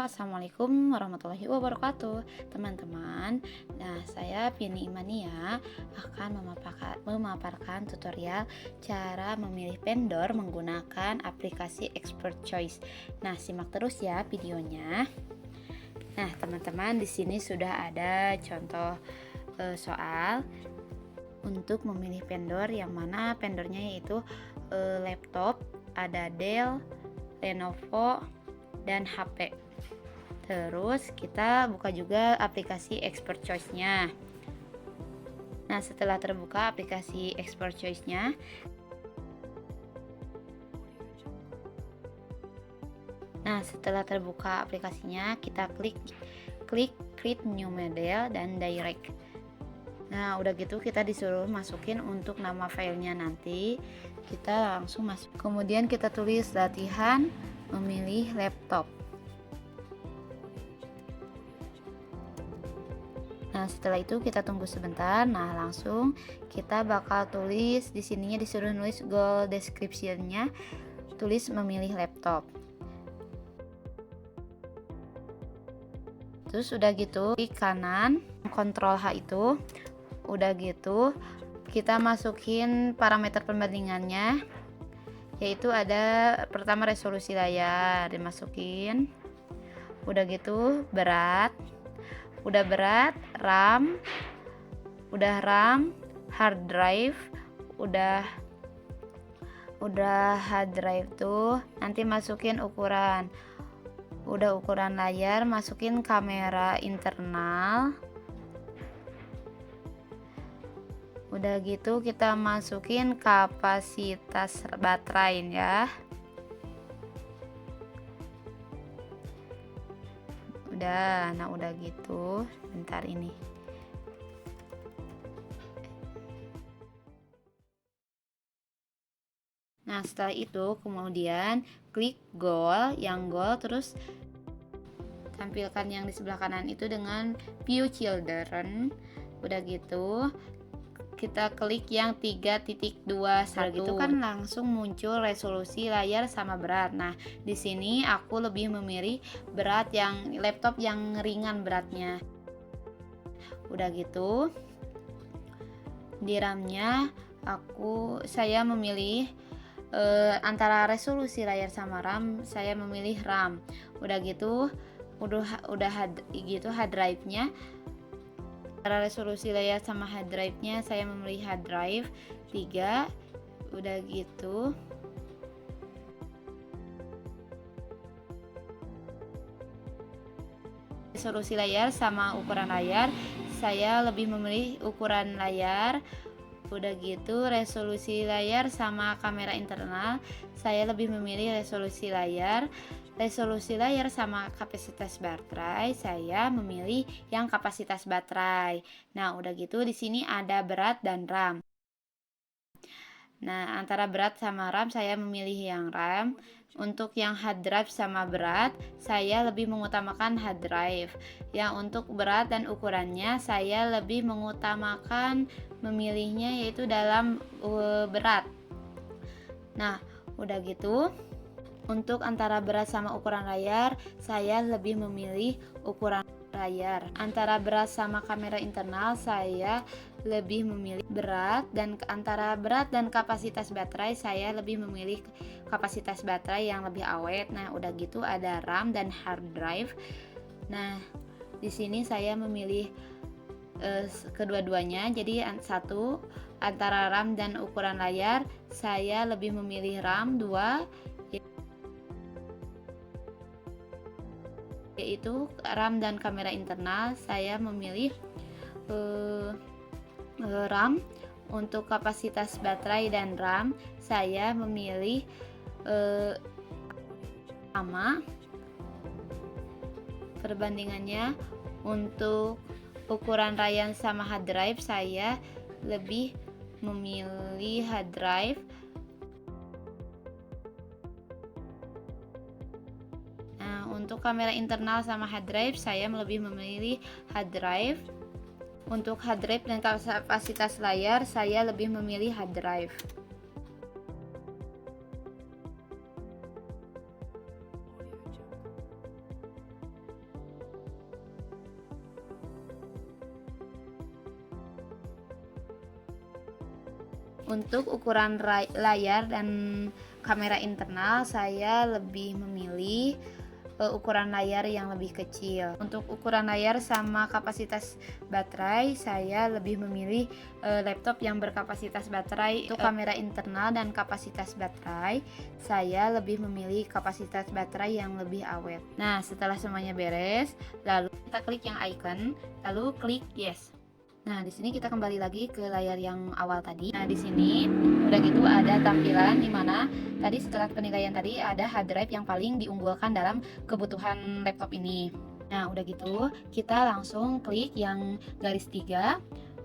Assalamualaikum warahmatullahi wabarakatuh, teman-teman. Nah, saya Piani Imania akan memaparkan tutorial cara memilih vendor menggunakan aplikasi Expert Choice. Nah, simak terus ya videonya. Nah, teman-teman, di sini sudah ada contoh soal untuk memilih vendor, yang mana vendornya yaitu laptop, ada Dell, Lenovo, dan HP. Terus kita buka juga aplikasi Expert Choice-nya. Nah, setelah terbuka aplikasi Expert Choice-nya, setelah terbuka aplikasinya, kita klik Create New Model dan Direct. Nah, udah gitu kita disuruh masukin untuk nama filenya, nanti kita langsung masuk. Kemudian kita tulis latihan memilih laptop. Nah, setelah itu kita tunggu sebentar. Nah, langsung kita bakal tulis di sininya, disuruh nulis goal description-nya, tulis memilih laptop. Terus udah gitu klik kanan Ctrl H itu. Udah gitu kita masukin parameter perbandingannya, yaitu ada pertama resolusi layar dimasukin. Udah gitu berat, udah berat, RAM, hard drive, udah hard drive tuh, nanti masukin ukuran. Udah ukuran layar, masukin kamera internal. Udah gitu kita masukin kapasitas baterai ya. Udah gitu. Bentar ini. Nah, setelah itu kemudian klik goal, terus tampilkan yang di sebelah kanan itu dengan view children. Udah gitu kita klik yang 3.21. Gitu kan langsung muncul resolusi layar sama berat. Nah, di sini aku lebih memilih berat yang laptop yang ringan beratnya. Udah gitu di RAM-nya saya memilih antara resolusi layar sama RAM, saya memilih RAM. Udah gitu hard drive-nya, antara resolusi layar sama hard drive-nya saya memilih hard drive 3. Udah gitu resolusi layar sama ukuran layar, saya lebih memilih ukuran layar. Udah gitu resolusi layar sama kamera internal, saya lebih memilih resolusi layar. Resolusi layar sama kapasitas baterai, saya memilih yang kapasitas baterai. Nah, udah gitu di sini ada berat dan RAM. Nah, antara berat sama RAM saya memilih yang RAM. Untuk yang hard drive sama berat, saya lebih mengutamakan hard drive. Yang untuk berat dan ukurannya, saya lebih mengutamakan memilihnya yaitu dalam berat. Nah, udah gitu untuk antara berat sama ukuran layar, saya lebih memilih ukuran layar. Antara berat sama kamera internal, saya lebih memilih berat. Dan antara berat dan kapasitas baterai, saya lebih memilih kapasitas baterai yang lebih awet. Nah, udah gitu ada RAM dan hard drive. Nah, di sini saya memilih kedua-duanya. Jadi satu, antara RAM dan ukuran layar, saya lebih memilih RAM 2, yaitu RAM dan kamera internal, saya memilih RAM. Untuk kapasitas baterai dan RAM, saya memilih sama. Perbandingannya untuk ukuran RAM sama hard drive, saya lebih memilih hard drive. Untuk kamera internal sama hard drive, saya lebih memilih hard drive. Untuk hard drive dan kapasitas layar, saya lebih memilih hard drive. Untuk ukuran layar dan kamera internal, saya lebih memilih ukuran layar yang lebih kecil. Untuk ukuran layar sama kapasitas baterai, saya lebih memilih laptop yang berkapasitas baterai. Untuk kamera internal dan kapasitas baterai, saya lebih memilih kapasitas baterai yang lebih awet. Nah, setelah semuanya beres, lalu kita klik yang icon, lalu klik yes. Nah, di sini kita kembali lagi ke layar yang awal tadi. Nah, di sini udah gitu ada tampilan di mana tadi setelah penilaian tadi ada hard drive yang paling diunggulkan dalam kebutuhan laptop ini. Nah, udah gitu kita langsung klik yang garis 3.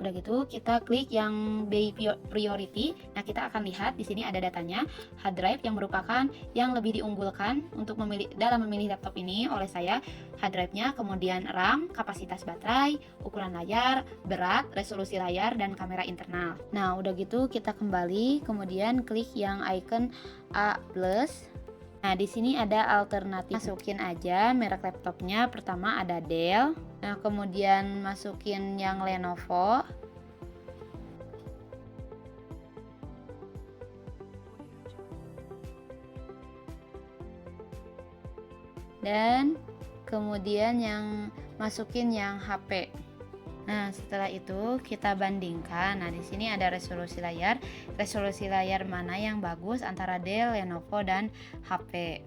Udah gitu kita klik yang buy priority. Nah, kita akan lihat di sini ada datanya hard drive yang merupakan yang lebih diunggulkan untuk dalam memilih laptop ini oleh saya. Hard drive-nya, kemudian RAM, kapasitas baterai, ukuran layar, berat, resolusi layar, dan kamera internal. Nah, udah gitu kita kembali, kemudian klik yang icon A+. Nah, di sini ada alternatif. Masukin aja merek laptopnya. Pertama ada Dell. Nah, kemudian masukin yang Lenovo. Dan kemudian masukin yang HP. Nah, setelah itu kita bandingkan. Nah, di sini ada resolusi layar. Resolusi layar mana yang bagus antara Dell, Lenovo, dan HP.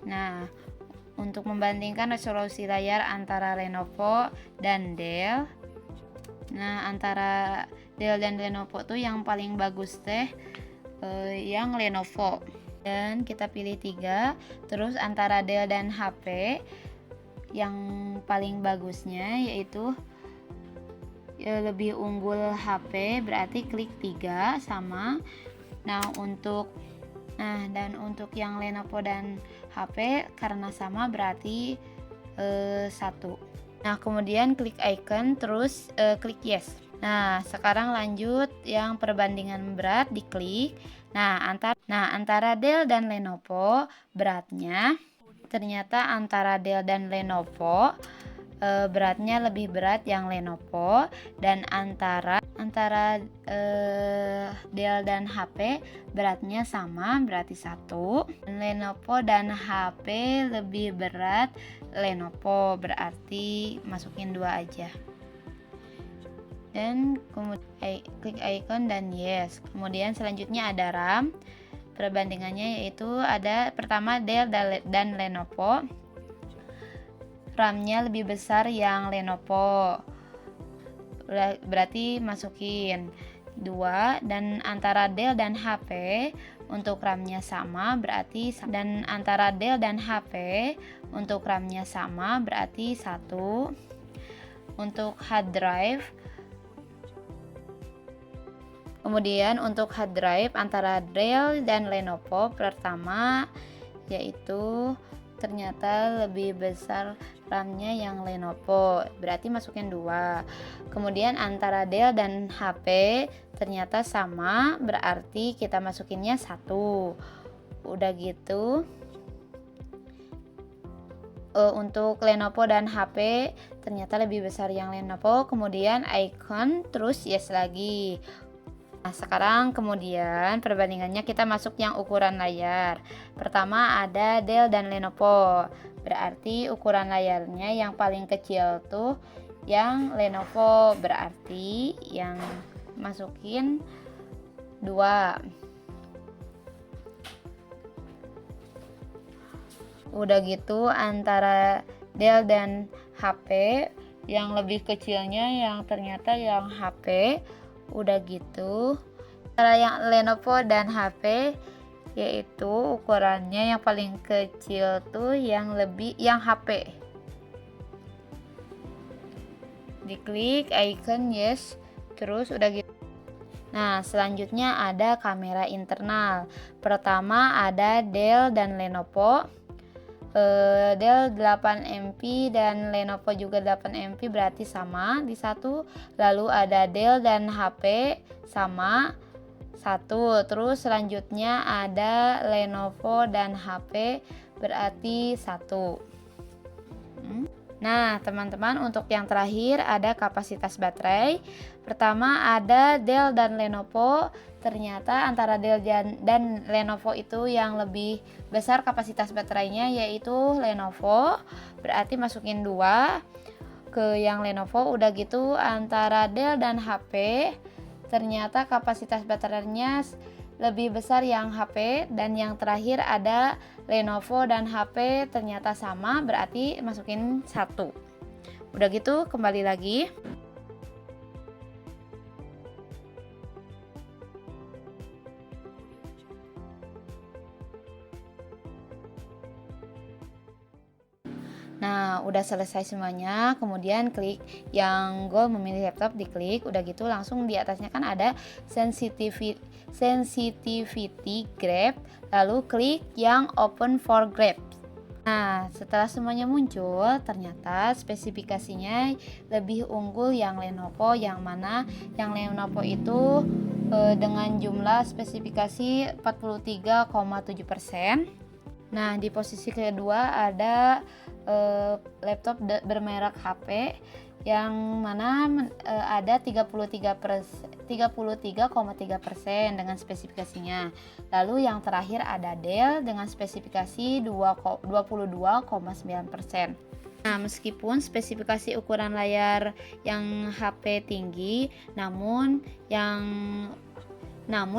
Nah, untuk membandingkan resolusi layar antara Lenovo dan Dell. Nah, antara Dell dan Lenovo tuh yang paling bagus yang Lenovo. Dan kita pilih 3. Terus antara Dell dan HP yang paling bagusnya yaitu lebih unggul HP, berarti klik 3 sama. Dan untuk yang Lenovo dan HP karena sama berarti 1. Nah, kemudian klik icon, terus klik yes. Nah, sekarang lanjut yang perbandingan berat, diklik. Nah, antara Dell dan Lenovo beratnya, ternyata antara Dell dan Lenovo beratnya lebih berat yang Lenovo, dan antara Dell dan HP beratnya sama, berarti 1. Lenovo dan HP lebih berat Lenovo, berarti masukin 2 aja. Dan kemudian klik icon dan yes. Kemudian selanjutnya ada RAM. Perbandingannya yaitu ada pertama Dell dan Lenovo. RAM-nya lebih besar yang Lenovo, berarti masukin 2. Dan antara Dell dan HP untuk RAM-nya sama, berarti dan antara Dell dan HP untuk RAM-nya sama, berarti 1. Untuk hard drive, kemudian untuk hard drive antara Dell dan Lenovo, pertama yaitu ternyata lebih besar RAM-nya yang Lenovo, berarti masukin 2. Kemudian antara Dell dan HP ternyata sama, berarti kita masukinnya 1. Udah gitu untuk Lenovo dan HP ternyata lebih besar yang Lenovo, kemudian icon, terus yes lagi. Nah, sekarang kemudian perbandingannya kita masuk yang ukuran layar. Pertama ada Dell dan Lenovo, berarti ukuran layarnya yang paling kecil tuh yang Lenovo, berarti yang masukin 2. Udah gitu antara Dell dan HP yang lebih kecilnya yang ternyata yang HP. Udah gitu antara yang Lenovo dan HP yaitu ukurannya yang paling kecil tuh yang HP. Diklik icon yes, terus udah gitu. Nah, selanjutnya ada kamera internal. Pertama ada Dell dan Lenovo. Dell 8 MP dan Lenovo juga 8 MP, berarti sama di satu. Lalu ada Dell dan HP sama satu. Terus selanjutnya ada Lenovo dan HP, berarti satu. Nah, teman-teman, untuk yang terakhir ada kapasitas baterai. Pertama ada Dell dan Lenovo. Ternyata antara Dell dan Lenovo itu yang lebih besar kapasitas baterainya, yaitu Lenovo. Berarti masukin 2 ke yang Lenovo. Udah gitu antara Dell dan HP, ternyata kapasitas baterainya lebih besar yang HP. Dan yang terakhir ada Lenovo dan HP, ternyata sama, berarti masukin 1. Udah gitu kembali lagi. Nah, udah selesai semuanya, kemudian klik yang goal memilih laptop, diklik. Udah gitu langsung di atasnya kan ada sensitivity grab, lalu klik yang open for grab. Nah, setelah semuanya muncul, ternyata spesifikasinya lebih unggul yang Lenovo, yang mana yang Lenovo itu dengan jumlah spesifikasi 43,7%. Nah, di posisi kedua ada laptop bermerek HP yang mana ada 33,3% dengan spesifikasinya. Lalu yang terakhir ada Dell dengan spesifikasi 22,9%. Nah, meskipun spesifikasi ukuran layar yang HP tinggi, namun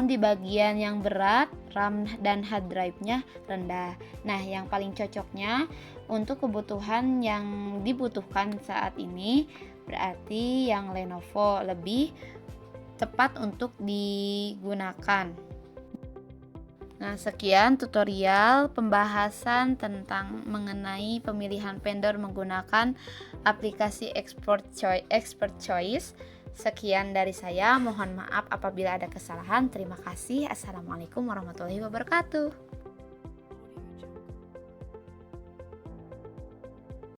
di bagian yang berat, RAM dan hard drive-nya rendah. Nah, yang paling cocoknya untuk kebutuhan yang dibutuhkan saat ini, berarti yang Lenovo lebih tepat untuk digunakan. Nah, sekian tutorial pembahasan tentang mengenai pemilihan vendor menggunakan aplikasi Expert Choice. Sekian dari saya, mohon maaf apabila ada kesalahan. Terima kasih. Assalamualaikum warahmatullahi wabarakatuh.